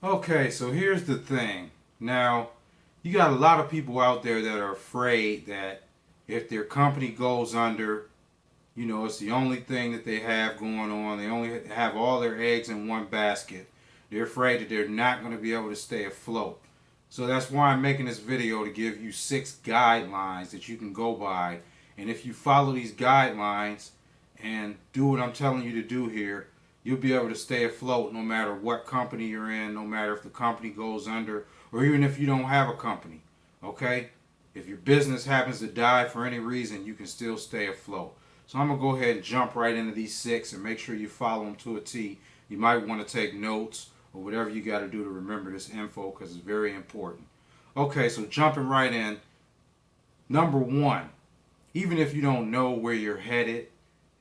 Okay, so here's the thing. Now, you got a lot of people out there that are afraid that if their company goes under, it's the only thing that they have going on. They only have all their eggs in one basket. They're afraid that they're not going to be able to stay afloat. So that's why I'm making this video to give you 6 guidelines that you can go by. And if you follow these guidelines and do what I'm telling you to do here, you'll be able to stay afloat no matter what company you're in, no matter if the company goes under, or even if you don't have a company. Okay? If your business happens to die for any reason, you can still stay afloat. So I'm going to go ahead and jump right into these 6 and make sure you follow them to a T. You might want to take notes or whatever you got to do to remember this info because it's very important. Okay, so jumping right in. Number 1, even if you don't know where you're headed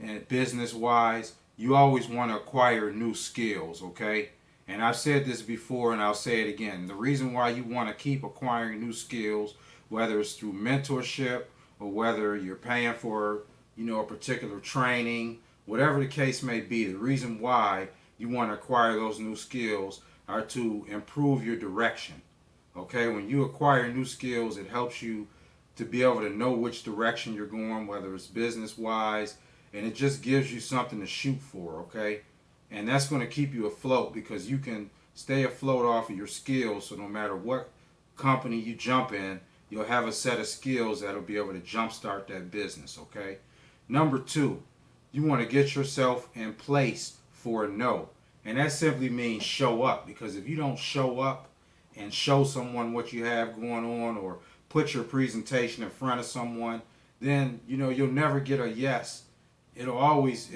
and business wise, you always want to acquire new skills, okay? And I've said this before and I'll say it again. The reason why you want to keep acquiring new skills, whether it's through mentorship or whether you're paying for, a particular training, whatever the case may be, the reason why you want to acquire those new skills are to improve your direction. Okay, when you acquire new skills, it helps you to be able to know which direction you're going, whether it's business wise, and it just gives you something to shoot for. Okay, and that's going to keep you afloat because you can stay afloat off of your skills. So no matter what company you jump in, you'll have a set of skills that'll be able to jumpstart that business. Okay, number 2, you want to get yourself in place for a no, and that simply means show up, because if you don't show up and show someone what you have going on or put your presentation in front of someone, then you'll never get a yes. It'll always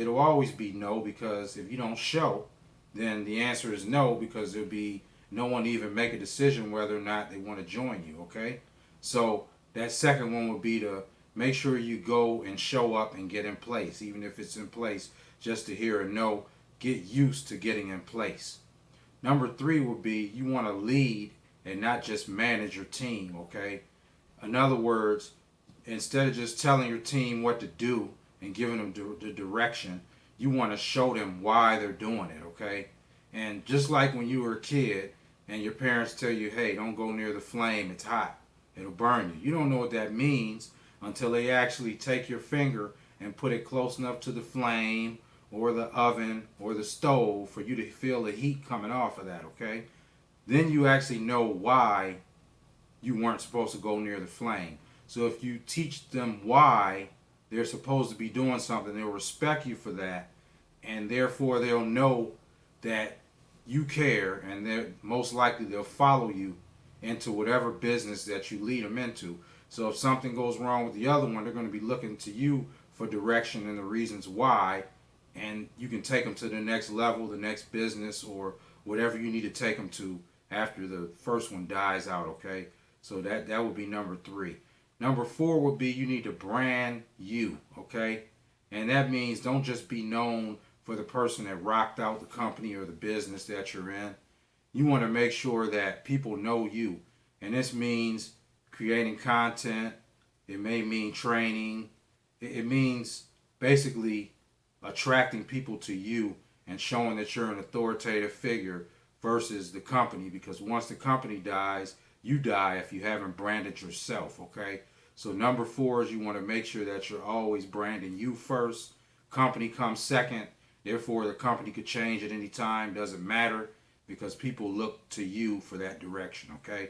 be no, because if you don't show, then the answer is no, because there'll be no one to even make a decision whether or not they want to join you. Okay, so that second one would be to make sure you go and show up and get in place, even if it's in place just to hear a no. Get used to getting in place. Number 3 would be you want to lead and not just manage your team. Okay, in other words, instead of just telling your team what to do and giving them the direction, you want to show them why they're doing it. Okay, and just like when you were a kid and your parents tell you, hey, don't go near the flame, it's hot, it'll burn you. You don't know what that means until they actually take your finger and put it close enough to the flame or the oven or the stove for you to feel the heat coming off of that. Okay, then you actually know why you weren't supposed to go near the flame. So if you teach them why they're supposed to be doing something, they'll respect you for that, and therefore they'll know that you care, and they're most likely they'll follow you into whatever business that you lead them into. So if something goes wrong with the other one, they're going to be looking to you for direction and the reasons why, and you can take them to the next level, the next business, or whatever you need to take them to after the first one dies out. Okay, so that would be number 3. Number 4 would be you need to brand you. Okay, and that means don't just be known for the person that rocked out the company or the business that you're in. You want to make sure that people know you, and this means creating content. It may mean training. It means basically attracting people to you and showing that you're an authoritative figure versus the company, because once the company dies, you die if you haven't branded yourself. Okay, so number 4 is you want to make sure that you're always branding you first. Company comes second. Therefore the company could change at any time, doesn't matter, because people look to you for that direction. Okay,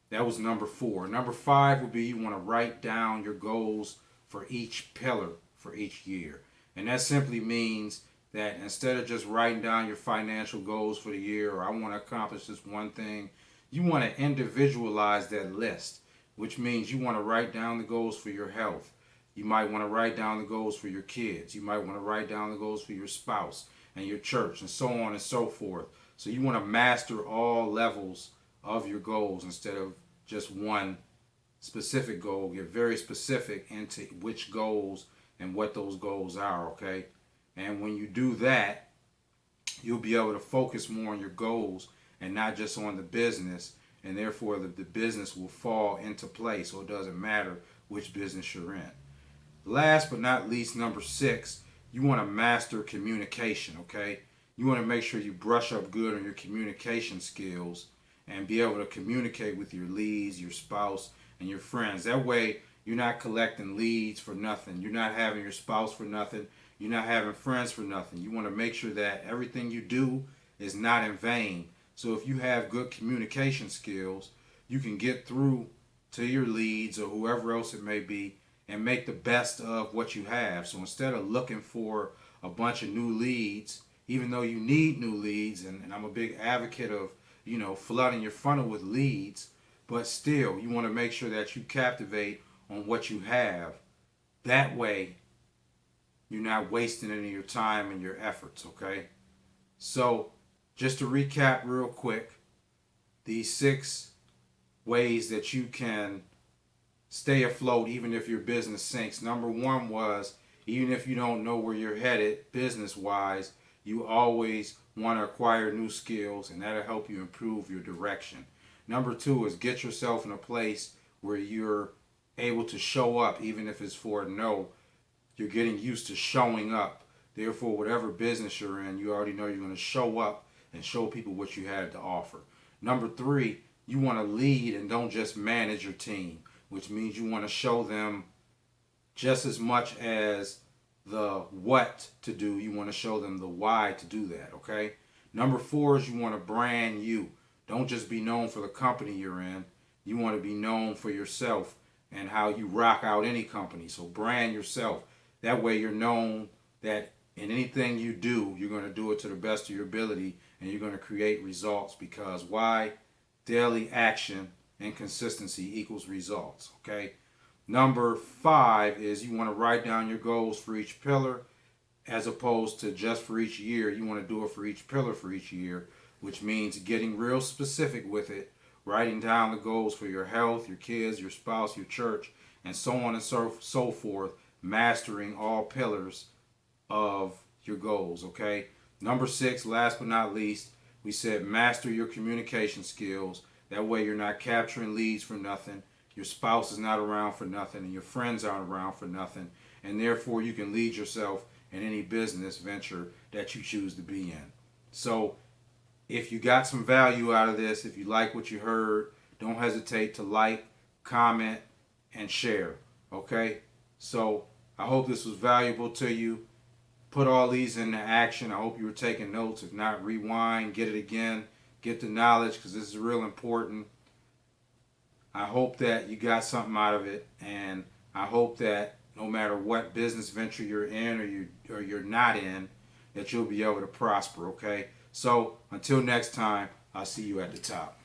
that was number 4. Number 5 would be you want to write down your goals for each pillar for each year. And that simply means that instead of just writing down your financial goals for the year, or I want to accomplish this one thing, you want to individualize that list, which means you want to write down the goals for your health. You might want to write down the goals for your kids. You might want to write down the goals for your spouse and your church, and so on and so forth. So you want to master all levels of your goals instead of just one specific goal. Get very specific into which goals and what those goals are. Okay, and when you do that, you'll be able to focus more on your goals and not just on the business, and therefore the business will fall into place, so it doesn't matter which business you're in. Last but not least, number 6, you want to master communication. Okay, you want to make sure you brush up good on your communication skills and be able to communicate with your leads, your spouse, and your friends. That way, you're not collecting leads for nothing. You're not having your spouse for nothing. You're not having friends for nothing. You want to make sure that everything you do is not in vain. So if you have good communication skills, you can get through to your leads or whoever else it may be and make the best of what you have. So instead of looking for a bunch of new leads, even though you need new leads, and I'm a big advocate of, flooding your funnel with leads, but still, you want to make sure that you captivate on what you have. That way, you're not wasting any of your time and your efforts, okay? So, just to recap real quick, these 6 ways that you can stay afloat even if your business sinks. Number 1 was, even if you don't know where you're headed business-wise, you always want to acquire new skills, and that'll help you improve your direction. Number 2 is get yourself in a place where you're able to show up, even if it's for a no. You're getting used to showing up. Therefore, whatever business you're in, you already know you're going to show up and show people what you have to offer. Number 3, you want to lead and don't just manage your team, which means you want to show them just as much as the what to do. You want to show them the why to do that, okay? Number 4 is you want to brand you. Don't just be known for the company you're in. You want to be known for yourself and how you rock out any company. So brand yourself. That way you're known that in anything you do, you're going to do it to the best of your ability and you're going to create results, because why? Daily action and consistency equals results, okay? Number 5 is you want to write down your goals for each pillar as opposed to just for each year. You want to do it for each pillar for each year, which means getting real specific with it, writing down the goals for your health, your kids, your spouse, your church, and so on and so forth, mastering all pillars of your goals, okay? Number 6, last but not least, we said master your communication skills. That way you're not capturing leads for nothing. Your spouse is not around for nothing, and your friends aren't around for nothing, and therefore you can lead yourself in any business venture that you choose to be in. So if you got some value out of this, if you like what you heard, don't hesitate to like, comment, and share, okay? So I hope this was valuable to you. Put all these into action. I hope you were taking notes. If not, rewind, get it again, get the knowledge, because this is real important. I hope that you got something out of it, and I hope that no matter what business venture you're in or you're not in, that you'll be able to prosper, okay? So until next time, I'll see you at the top.